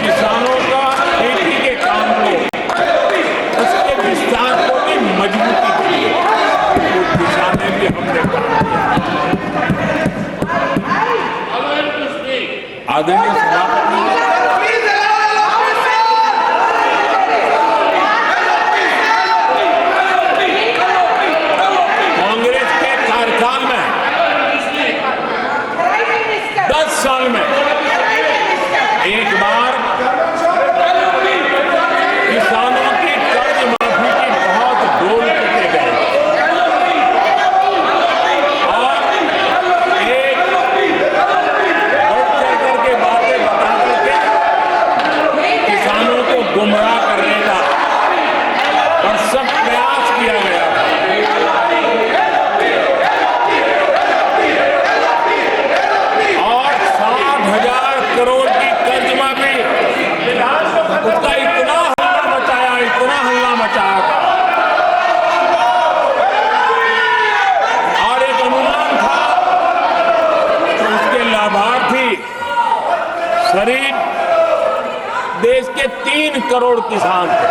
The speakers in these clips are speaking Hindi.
किसानों का खेती के काम को, उसके विस्तार को भी मजबूती दी है। उस दिशा में भी हमने काम किया। आदरणीय सभापति, कांग्रेस के कार्यकाल में 10 साल में एक बार किसानों की कर्ज माफी की बहुत डोल पीटे गए और एक बढ़ चढ़ करके बातें बता करके किसानों को गुमराह करने का भरसक प्रयास किया गया था। और 60,000 करोड़ की कर्ज माफी, उसका इतना हल्ला मचाया था। और एक अनुमान था कि उसके लाभार्थी करीब देश के 3 करोड़ किसान थे।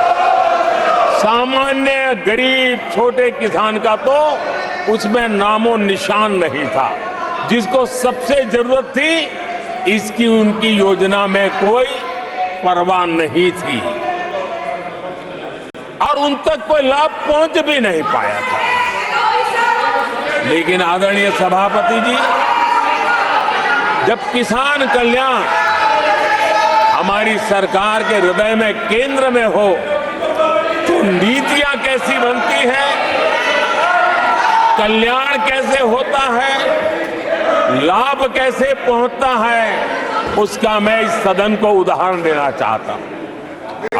सामान्य गरीब छोटे किसान का तो उसमें नामो निशान नहीं था। जिसको सबसे जरूरत थी, इसकी उनकी योजना में कोई परवाह नहीं थी और उन तक कोई लाभ पहुंच भी नहीं पाया था। लेकिन आदरणीय सभापति जी, जब किसान कल्याण हमारी सरकार के हृदय में, केंद्र में हो, तो नीतियां कैसी बनती हैं, कल्याण कैसे होता है, लाभ कैसे पहुंचता है, उसका मैं इस सदन को उदाहरण देना चाहता हूं।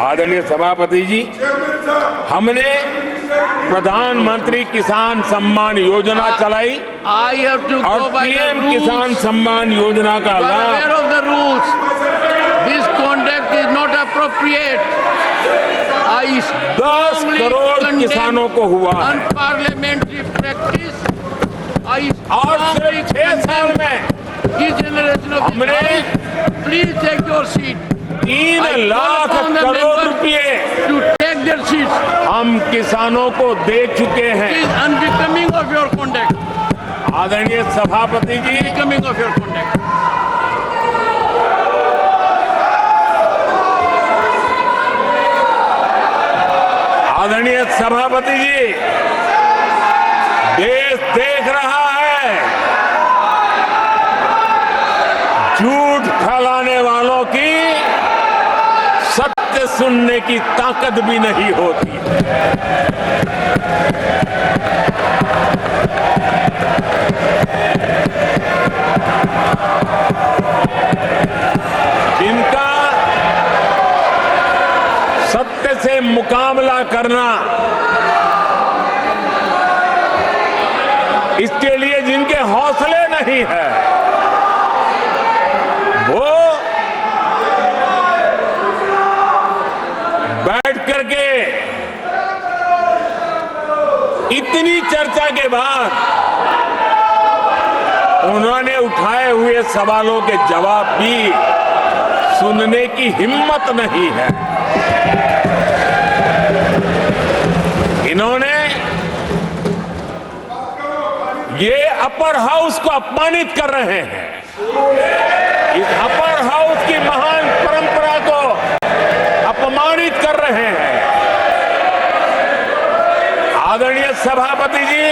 आदरणीय सभापति जी, हमने प्रधानमंत्री किसान सम्मान योजना चलाई और पीएम किसान सम्मान योजना का लाभ 10 करोड़ किसानों को हुआ है। और सिर्फ 6 साल में हमने 3 लाख करोड़ रुपए हम किसानों को दे चुके हैं। आदरणीय सभापति जी, आदरणीय सभापति जी, देश देख रहा है, झूठ फैलाने वालों की सत्य सुनने की ताकत भी नहीं होती। जिनका सत्य से मुकाबला करना, इसके लिए जिनके हौसले नहीं है, वो बैठ करके इतनी चर्चा के बाद उन्होंने उठाए हुए सवालों के जवाब भी सुनने की हिम्मत नहीं है। इन्होंने ये अपर हाउस को अपमानित कर रहे हैं। इस अपर हाउस की महान परंपरा को अपमानित कर रहे हैं। आदरणीय सभापति जी,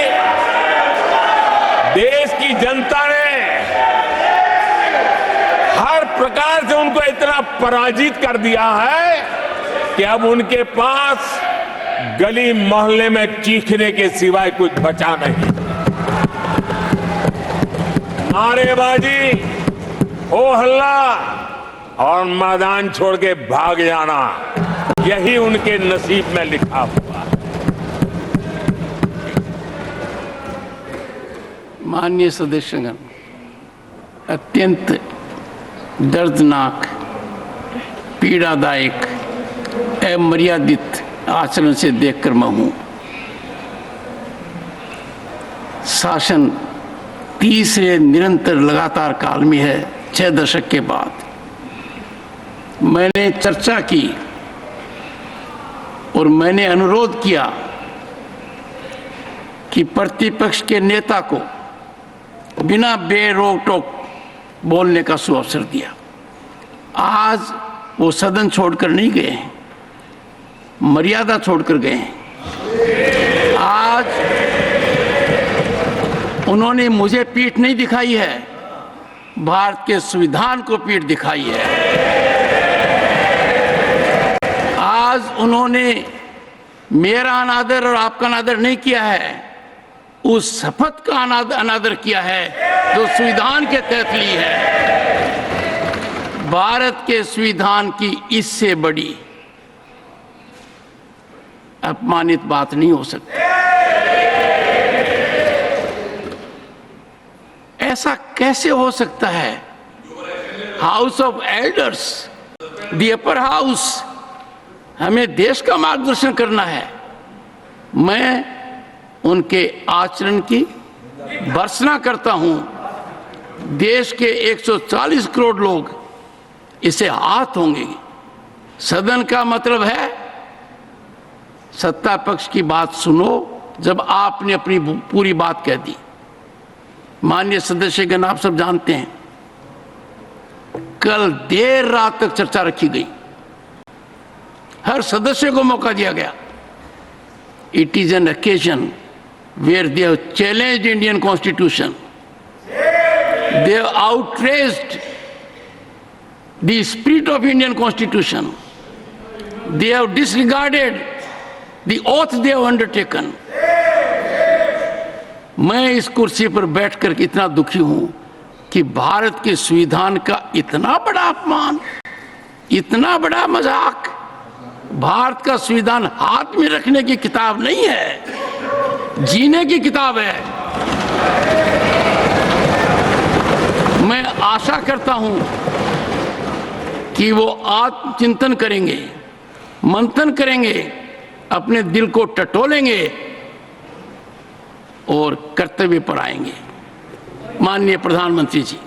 देश की जनता ने हर प्रकार से उनको इतना पराजित कर दिया है कि अब उनके पास गली मोहल्ले में चीखने के सिवाय कुछ बचा नहीं। नारेबाजी, हो हल्ला और मैदान छोड़ के भाग जाना, यही उनके नसीब में लिखा हुआ है। माननीय सदस्यगण, अत्यंत दर्दनाक, पीड़ादायक, अमर्यादित आचरण से देखकर मैं हूं। शासन तीसरे निरंतर लगातार काल में है। 6 दशक के बाद मैंने चर्चा की और मैंने अनुरोध किया कि प्रतिपक्ष के नेता को बिना बेरोक टोक बोलने का सुअवसर दिया। आज वो सदन छोड़कर नहीं गए हैं, मर्यादा छोड़कर गए हैं। आज उन्होंने मुझे पीठ नहीं दिखाई है, भारत के संविधान को पीठ दिखाई है। आज उन्होंने मेरा अनादर और आपका अनादर नहीं किया है, उस शपथ का अनादर किया है जो संविधान के तहत ली है। भारत के संविधान की इससे बड़ी अपमानित बात नहीं हो सकती। ऐसा कैसे हो सकता है? House of elders, the upper house, हमें देश का मार्गदर्शन करना है। मैं उनके आचरण की भर्त्सना करता हूं। देश के 140 करोड़ लोग इसे हाथ होंगे। सदन का मतलब है सत्ता पक्ष की बात सुनो जब आपने अपनी पूरी बात कह दी। माननीय सदस्यगण, आप सब जानते हैं कल देर रात तक चर्चा रखी गई, हर सदस्य को मौका दिया गया। It is an occasion where they have challenged Indian Constitution, they have outraged the spirit of Indian Constitution, they have disregarded the oath they have undertaken. मैं इस कुर्सी पर बैठकर इतना दुखी हूं कि भारत के संविधान का इतना बड़ा अपमान, इतना बड़ा मजाक। भारत का संविधान हाथ में रखने की किताब नहीं है, जीने की किताब है। मैं आशा करता हूं कि वो आत्मचिंतन करेंगे, मंथन करेंगे, अपने दिल को टटोलेंगे और कर्तव्य पर आएंगे। माननीय प्रधानमंत्री जी,